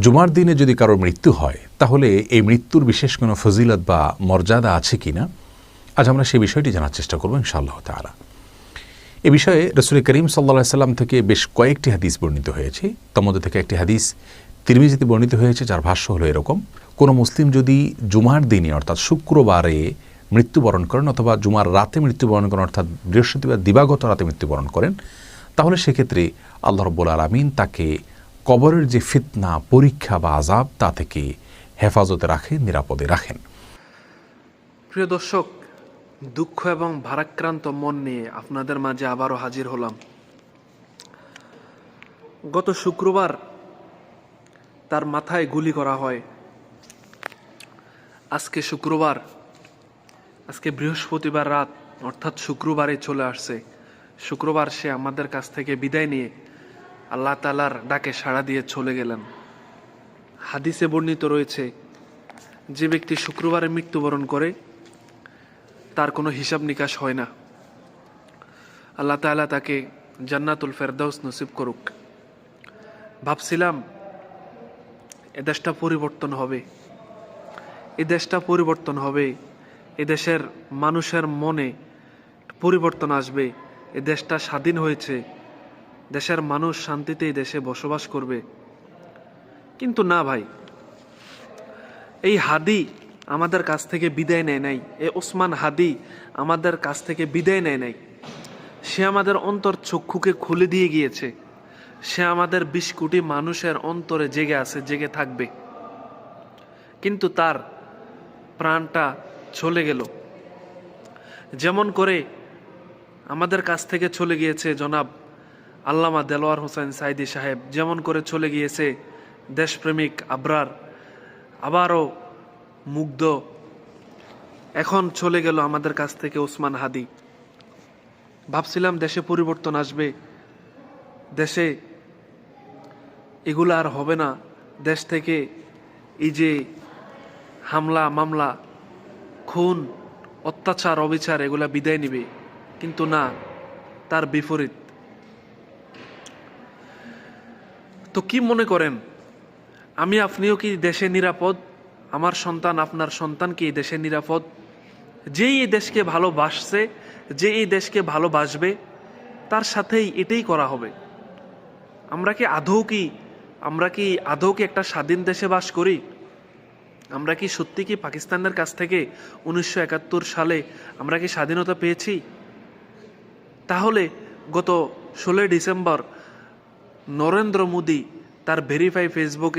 জুমার দিনে যদি কারোর মৃত্যু হয় তাহলে এই মৃত্যুর বিশেষ কোনো ফজিলত বা মর্যাদা আছে কিনা, আজ আমরা সেই বিষয়টি জানার চেষ্টা করব ইনশাআল্লাহ তাআলা। এ বিষয়ে রাসূল করিম সাল্লাল্লাহু আলাইহি সাল্লাম থেকে বেশ কয়েকটি হাদিস বর্ণিত হয়েছে। তার মধ্যে থেকে একটি হাদিস তিরমিজিতে বর্ণিত হয়েছে, যার ভাষ্য হলো এরকম: কোনো মুসলিম যদি জুমার দিনে অর্থাৎ শুক্রবারে মৃত্যুবরণ করেন অথবা জুমার রাতে মৃত্যুবরণ করেন অর্থাৎ বৃহস্পতিবার দিবাগত রাতে মৃত্যুবরণ করেন, তাহলে সেক্ষেত্রে আল্লাহ রাব্বুল আলামিন তাকে কবরের যে ফিতনা, পরীক্ষা বা আযাব তা থেকে হেফাজতে রাখেন, নিরাপদে রাখেন। প্রিয় দর্শক, দুঃখ এবং ভারাক্রান্ত মন নিয়ে আপনাদের মাঝে আবারও হাজির হলাম। গত শুক্রবার তার মাথায় গুলি করা হয়। আজকে শুক্রবার, আজকে বৃহস্পতিবার রাত অর্থাৎ শুক্রবারে চলে আসছে। শুক্রবার সে আমাদের কাছ থেকে বিদায় নিয়ে আল্লাহ তাআলার ডাকে সাড়া দিয়ে চলে গেলেন। হাদিসে বর্ণিত রয়েছে, যে ব্যক্তি শুক্রবারে মৃত্যুবরণ করে তার কোনো হিসাব নিকাশ হয় না। আল্লাহ তাআলা তাকে জান্নাতুল ফেরদাউস নসিব করুক। ভাবছিলাম এ দেশটা পরিবর্তন হবে, এ দেশটা পরিবর্তন হবে, এ দেশের মানুষের মনে পরিবর্তন আসবে, এ দেশটা স্বাধীন হয়েছে, দেশের মানুষ শান্তিতে এই দেশে বসবাস করবে। কিন্তু না ভাই, এই হাদি আমাদের কাছ থেকে বিদায় নেয় নাই। এ ওসমান হাদি আমাদের কাছ থেকে বিদায় নেয় নাই। সে আমাদের অন্তর চক্ষুকে খুলে দিয়ে গিয়েছে। সে আমাদের 20 কোটি মানুষের অন্তরে জেগে আছে, জেগে থাকবে। কিন্তু তার প্রাণটা চলে গেল। যেমন করে আমাদের কাছ থেকে চলে গিয়েছে জনাব আল্লামা দেলোয়ার হোসেন সাইদি সাহেব, যেমন করে চলে গিয়েছে দেশপ্রেমিক আবরার, আবারও মুগ্ধ, এখন চলে গেল আমাদের কাছ থেকে ওসমান হাদি। ভাবছিলাম দেশে পরিবর্তন আসবে, দেশে এগুলো আর হবে না, দেশ থেকে এই যে হামলা মামলা, খুন, অত্যাচার, অবিচার এগুলা বিদায় নিবে। কিন্তু না, তার বিপরীত। তো কি মনে করেন, আমি আপনিও কি দেশে নিরাপদ? আমার সন্তান, আপনার সন্তান কি এই দেশে নিরাপদ? যে এই দেশকে ভালোবাসছে, যে এই দেশকে ভালোবাসবে, তার সাথেই এটাই করা হবে। আমরা কি আদৌ কি একটা স্বাধীন দেশে বাস করি? আমরা কি সত্যি কি পাকিস্তানের কাছ থেকে 1971 সালে আমরা কি স্বাধীনতা পেয়েছি? তাহলে গত 16 ডিসেম্বর নরেন্দ্র মোদী তার ভেরিফাই ফেসবুকে